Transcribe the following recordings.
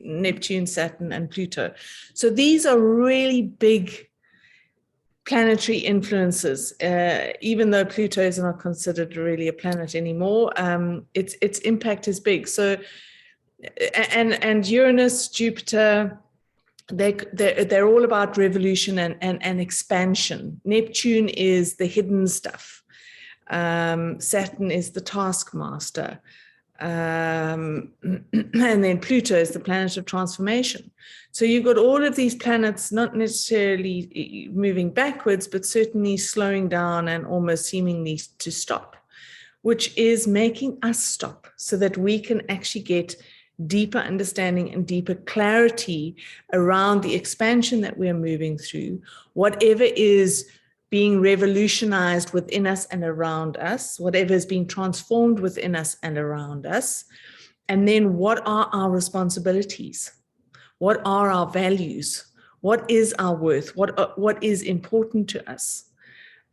Neptune, Saturn, and Pluto. So these are really big planetary influences, even though Pluto is not considered really a planet anymore. Its impact is big. So, and Uranus, Jupiter, they're all about revolution and expansion. Neptune is the hidden stuff. Saturn is the taskmaster. And then Pluto is the planet of transformation. So you've got all of these planets not necessarily moving backwards, but certainly slowing down and almost seemingly to stop, which is making us stop so that we can actually get deeper understanding and deeper clarity around the expansion that we're moving through, whatever is being revolutionized within us and around us, whatever is being transformed within us and around us. And then what are our responsibilities? What are our values? What is our worth? What is important to us?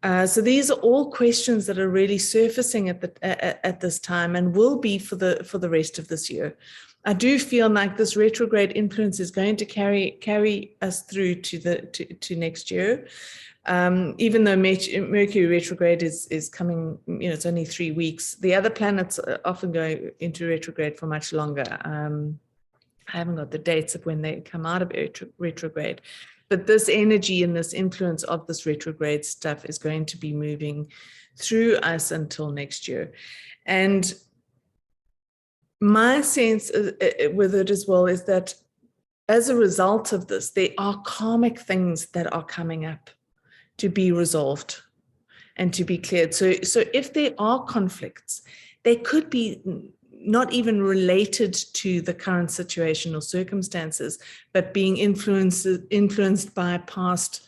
So these are all questions that are really surfacing at this time and will be for the rest of this year. I do feel like this retrograde influence is going to carry us through to next year. Even though Mercury retrograde is coming, it's only 3 weeks. The other planets often go into retrograde for much longer. I haven't got the dates of when they come out of retrograde, but this energy and this influence of this retrograde stuff is going to be moving through us until next year. And my sense with it as well is that as a result of this, there are karmic things that are coming up to be resolved and to be cleared. So if there are conflicts, they could be not even related to the current situation or circumstances, but being influenced by past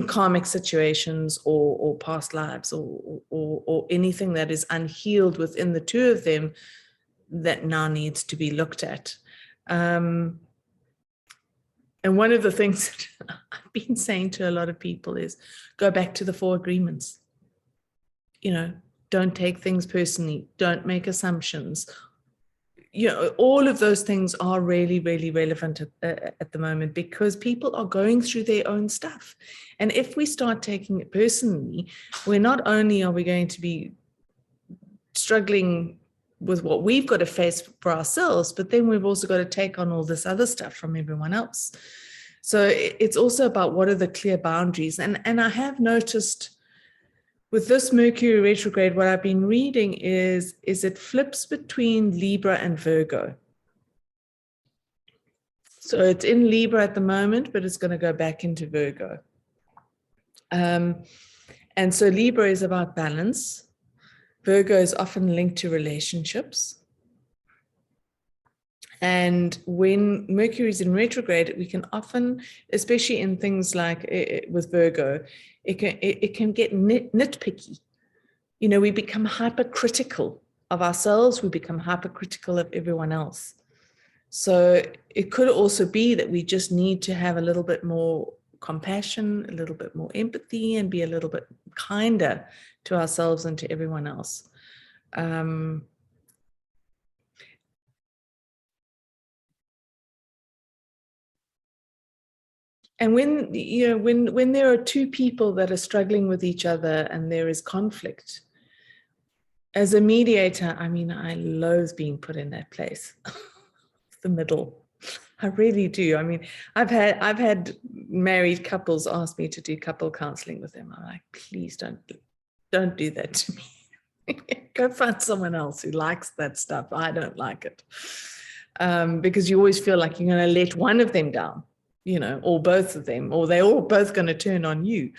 karmic situations or past lives or anything that is unhealed within the two of them that now needs to be looked at. And one of the things that I've been saying to a lot of people is go back to the 4 agreements. Don't take things personally. Don't make assumptions. All of those things are really, really relevant at the moment because people are going through their own stuff. And if we start taking it personally, not only are we going to be struggling with what we've got to face for ourselves, but then we've also got to take on all this other stuff from everyone else. So it's also about what are the clear boundaries. And I have noticed with this Mercury retrograde, what I've been reading is it flips between Libra and Virgo. So it's in Libra at the moment, but it's going to go back into Virgo. And so Libra is about balance. Virgo is often linked to relationships. And when Mercury is in retrograde, we can often, especially in things like with Virgo, it can get nitpicky. We become hypercritical of ourselves. We become hypercritical of everyone else. So it could also be that we just need to have a little bit more compassion, a little bit more empathy, and be a little bit kinder to ourselves and to everyone else. And when there are 2 people that are struggling with each other and there is conflict, as a mediator, I loathe being put in that place, the middle. I really do. I've had married couples ask me to do couple counseling with them. I'm like, please don't do that to me. Go find someone else who likes that stuff. I don't like it. Because you always feel like you're going to let one of them down, or both of them, or they're all both going to turn on you.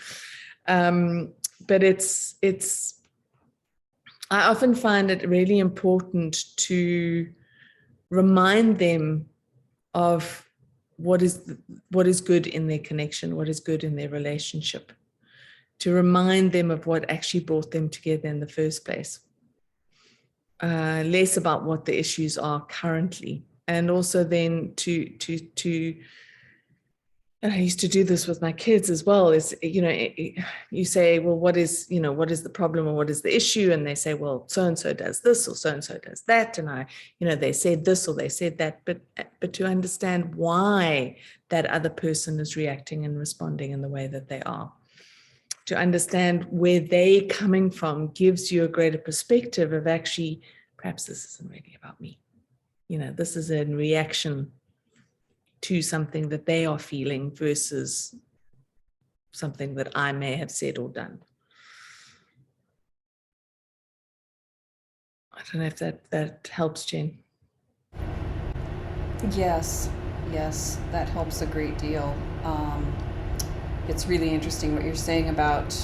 But I often find it really important to remind them of what is good in their connection, what is good in their relationship, to remind them of what actually brought them together in the first place. Less about what the issues are currently, and also then to and I used to do this with my kids as well, is, you say, well, what is the problem, or what is the issue? And they say, well, so-and-so does this, or so-and-so does that. And they said this or they said that, but to understand why that other person is reacting and responding in the way that they are, to understand where they're coming from, gives you a greater perspective of, actually, perhaps this isn't really about me. This is a reaction to something that they are feeling versus something that I may have said or done. I don't know if that helps, Jen. Yes, yes, that helps a great deal. It's really interesting what you're saying about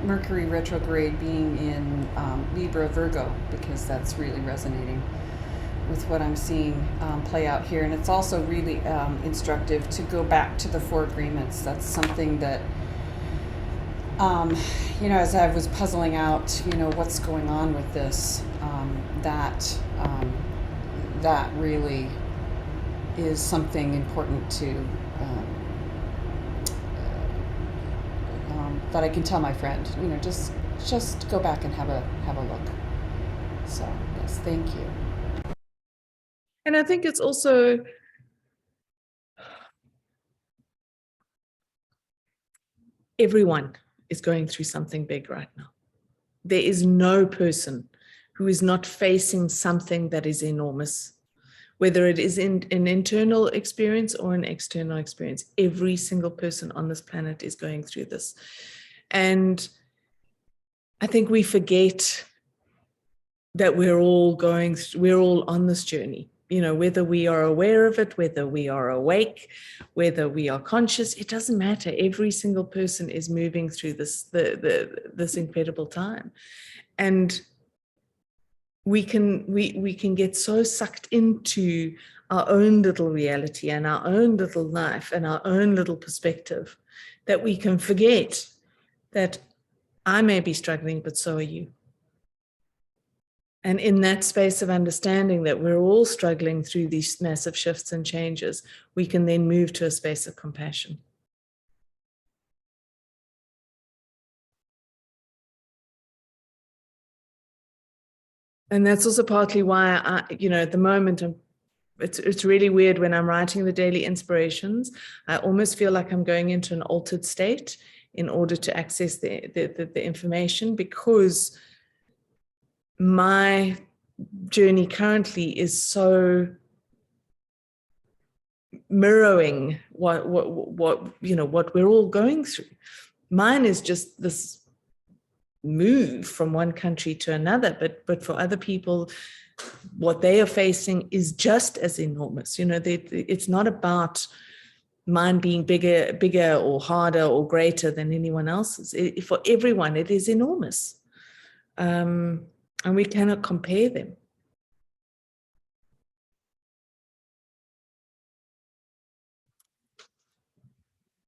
Mercury retrograde being in Libra Virgo, because that's really resonating with what I'm seeing play out here. And it's also really instructive to go back to the four agreements. That's something that, as I was puzzling out, what's going on with this, that really is something important to that I can tell my friend. Just go back and have a look. So yes, thank you. And I think it's also, everyone is going through something big right now. There is no person who is not facing something that is enormous, whether it is in an internal experience or an external experience. Every single person on this planet is going through this. And I think we forget that we're all on this journey. Whether we are aware of it, whether we are awake, whether we are conscious, it doesn't matter. Every single person is moving through this incredible time. And we can get so sucked into our own little reality and our own little life and our own little perspective that we can forget that I may be struggling, but so are you. And in that space of understanding that we're all struggling through these massive shifts and changes, we can then move to a space of compassion. And that's also partly why at the moment, it's really weird when I'm writing the daily inspirations. I almost feel like I'm going into an altered state in order to access the information, because my journey currently is so mirroring what we're all going through. Mine is just this move from one country to another, but for other people, what they are facing is just as enormous. It's not about mine being bigger or harder or greater than anyone else's. For everyone, it is enormous, and we cannot compare them.